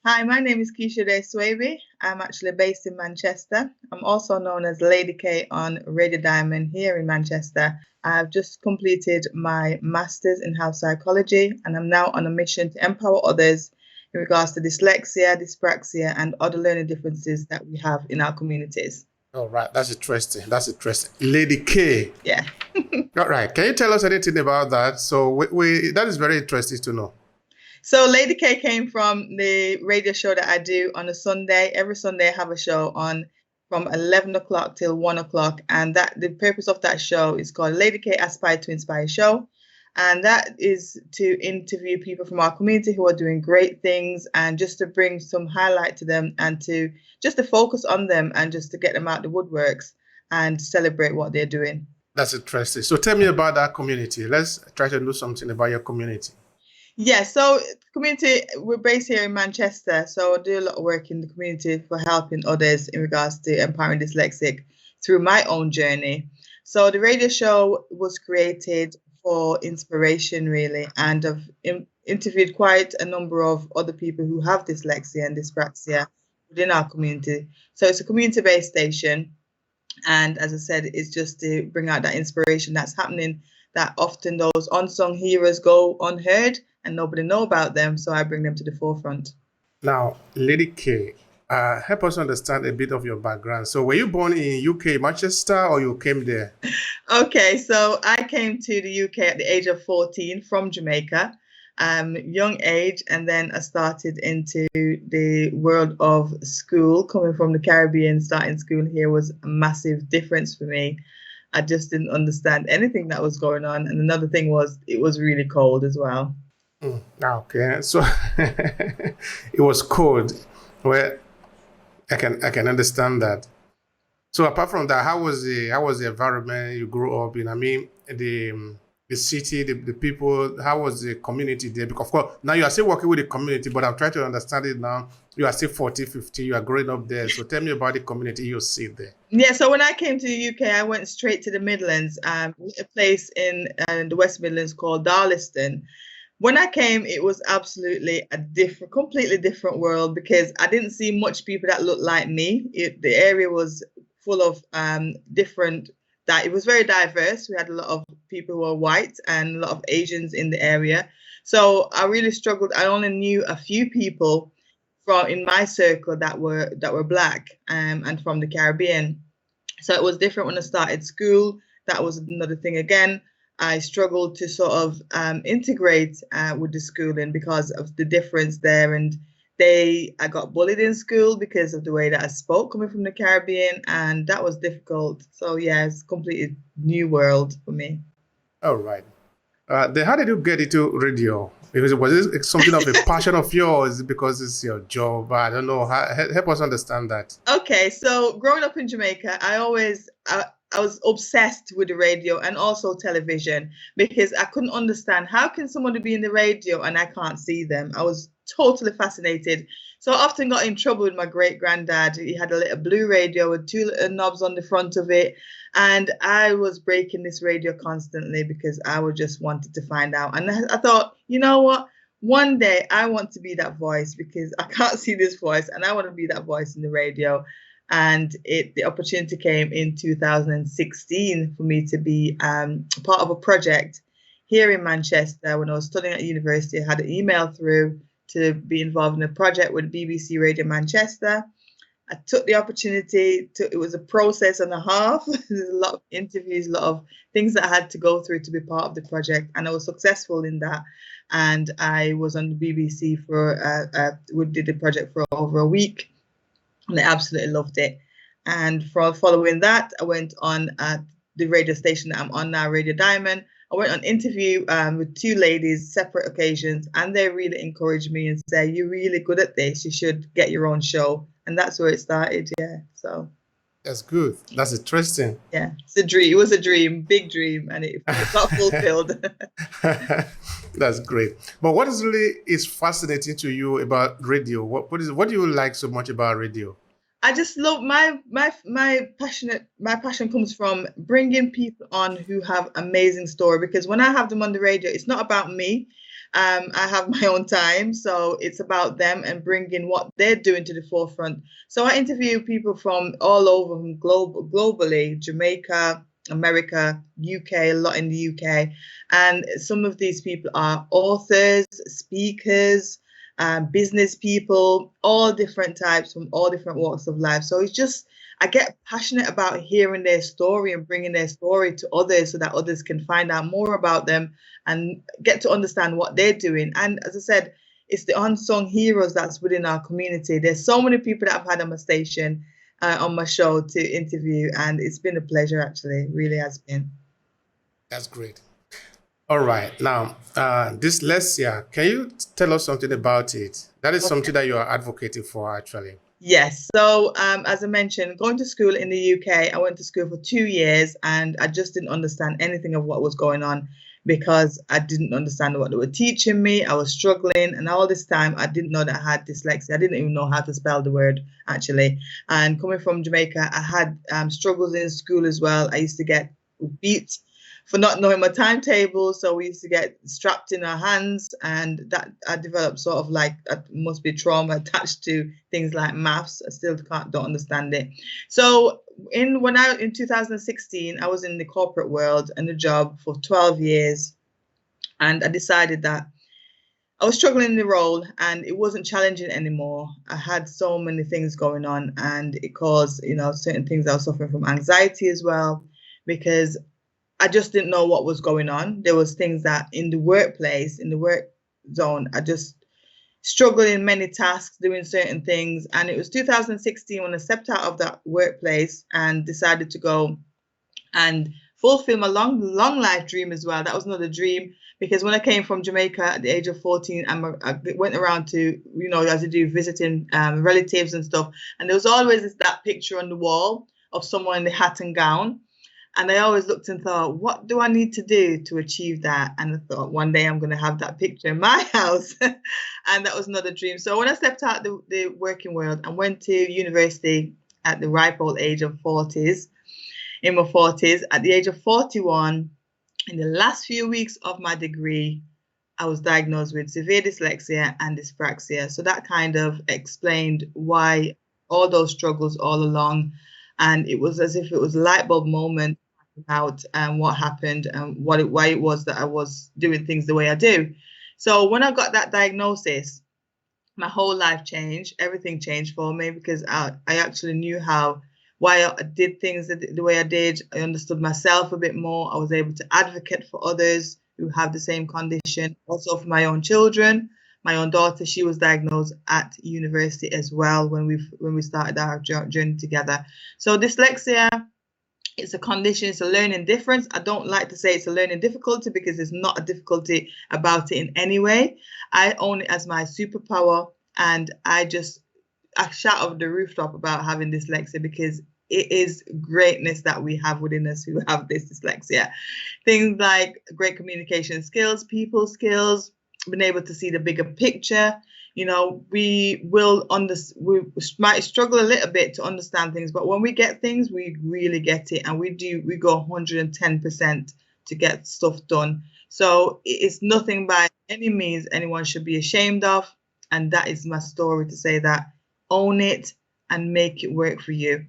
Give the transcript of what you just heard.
Hi, my name is Keisha Adair. I'm actually based in Manchester. I'm also known as Lady K on Radio Diamond here in Manchester. I've just completed my master's in health psychology and I'm now on a mission to empower others in regards to dyslexia, dyspraxia, and other learning differences that we have in our communities. All right, that's interesting. That's interesting. Lady K. Yeah. All right, can you tell us anything about that? So that is very interesting to know. So Lady K came from the radio show that I do on a Sunday. Every Sunday I have a show on from 11 o'clock till 1 o'clock. And that the purpose of that show is called Lady K Aspire to Inspire Show. And that is to interview people from our community who are doing great things and just to bring some highlight to them and to just to focus on them and just to get them out the woodworks and celebrate what they're doing. That's interesting. So tell me about that community. Let's try to do something about your community. Yeah, so community, we're based here in Manchester, so I do a lot of work in the community for helping others in regards to empowering dyslexic through my own journey. So the radio show was created for inspiration, really, and I've interviewed quite a number of other people who have dyslexia and dyspraxia within our community. So it's a community-based station, and as I said, it's just to bring out that inspiration that's happening, that often those unsung heroes go unheard and nobody know about them, so I bring them to the forefront. Now, Lady K, help us understand a bit of your background. So were you born in UK, Manchester, or you came there? Okay, so I came to the UK at the age of 14 from Jamaica, young age, and then I started into the world of school. Coming from the Caribbean, starting school here was a massive difference for me. I just didn't understand anything that was going on. And another thing was it was really cold as well. Okay, so it was cold. Well, I can understand that. So apart from that, how was the environment you grew up in? I mean, the city, the people. How was the community there? Because of course now you are still working with the community, but I'm trying to understand it now. You are still 40, 50. You are growing up there. So tell me about the community you see there. Yeah, so when I came to the UK, I went straight to the Midlands, a place in the West Midlands called Darlaston. When I came, it was absolutely a completely different world because I didn't see much people that looked like me. The area was full of it was very diverse. We had a lot of people who were white and a lot of Asians in the area. So I really struggled. I only knew a few people in my circle that were black and from the Caribbean. So it was different when I started school. That was another thing again. I struggled to sort of integrate with the schooling because of the difference there. And I got bullied in school because of the way that I spoke coming from the Caribbean, and that was difficult. So yeah, it's a completely new world for me. All right. Then how did you get into radio? Was it something of a passion of yours because it's your job? I don't know. Help us understand that. Okay, so growing up in Jamaica, I was obsessed with the radio and also television because I couldn't understand how can someone be in the radio and I can't see them. I was totally fascinated. So I often got in trouble with my great granddad. He had a little blue radio with two little knobs on the front of it. And I was breaking this radio constantly because I would just wanted to find out. And I thought, you know what? One day I want to be that voice because I can't see this voice and I want to be that voice in the radio. And the opportunity came in 2016 for me to be part of a project here in Manchester. When I was studying at university, I had an email through to be involved in a project with BBC Radio Manchester. I took the opportunity. It was a process and a half. There's a lot of interviews, a lot of things that I had to go through to be part of the project, and I was successful in that. And I was on the BBC we did the project for over a week. And I absolutely loved it. And following that, I went on the radio station that I'm on now, Radio Diamond. I went on interview with two ladies, separate occasions, and they really encouraged me and said, "You're really good at this. You should get your own show." And that's where it started. Yeah. So that's good. That's interesting. Yeah, it's a dream. It was a dream, big dream, and it got fulfilled. That's great. But what is fascinating to you about radio? What do you like so much about radio? I just love my passion comes from bringing people on who have amazing story, because when I have them on the radio, it's not about me. I have my own time, so it's about them and bringing what they're doing to the forefront. So I interview people from all over, from globally, Jamaica, America, UK, a lot in the UK, and some of these people are authors, speakers, business people, all different types from all different walks of life. So it's just, I get passionate about hearing their story and bringing their story to others so that others can find out more about them and get to understand what they're doing. And as I said, it's the unsung heroes that's within our community. There's so many people that I've had on my station, on my show to interview, and it's been a pleasure, actually. It really has been. That's great. All right. Now, dyslexia, can you tell us something about it? That is something that you are advocating for, actually. Yes. So, as I mentioned, going to school in the UK, I went to school for 2 years and I just didn't understand anything of what was going on because I didn't understand what they were teaching me. I was struggling. And all this time, I didn't know that I had dyslexia. I didn't even know how to spell the word, actually. And coming from Jamaica, I had struggles in school as well. I used to get beat for not knowing my timetable. So we used to get strapped in our hands, and that I developed sort of like, that must be trauma attached to things like maths. I still don't understand it. So in 2016, I was in the corporate world and the job for 12 years. And I decided that I was struggling in the role and it wasn't challenging anymore. I had so many things going on, and it caused, certain things. I was suffering from anxiety as well, because I just didn't know what was going on. There was things that in the workplace, in the work zone, I just struggled in many tasks, doing certain things. And it was 2016 when I stepped out of that workplace and decided to go and fulfill my long life dream as well. That was another dream, because when I came from Jamaica at the age of 14, I went around to, as I do, visiting relatives and stuff. And there was always that picture on the wall of someone in the hat and gown. And I always looked and thought, what do I need to do to achieve that? And I thought, one day I'm going to have that picture in my house. And that was another dream. So when I stepped out the working world and went to university at the ripe old age of 40s, in my 40s, at the age of 41, in the last few weeks of my degree, I was diagnosed with severe dyslexia and dyspraxia. So that kind of explained why all those struggles all along. And it was as if it was a light bulb moment about what happened and why it was that I was doing things the way I do. So when I got that diagnosis, my whole life changed. Everything changed for me, because I actually knew why I did things the way I did. I understood myself a bit more. I was able to advocate for others who have the same condition. Also for my own children. My own daughter, she was diagnosed at university as well when we started our journey together. So dyslexia, it's a condition, it's a learning difference. I don't like to say it's a learning difficulty, because there's not a difficulty about it in any way. I own it as my superpower, and I shout over the rooftop about having dyslexia, because it is greatness that we have within us who have this dyslexia. Things like great communication skills, people skills, being able to see the bigger picture. We might struggle a little bit to understand things, but when we get things, we really get it, and we go 110% to get stuff done. So it's nothing by any means anyone should be ashamed of, and that is my story, to say that own it and make it work for you.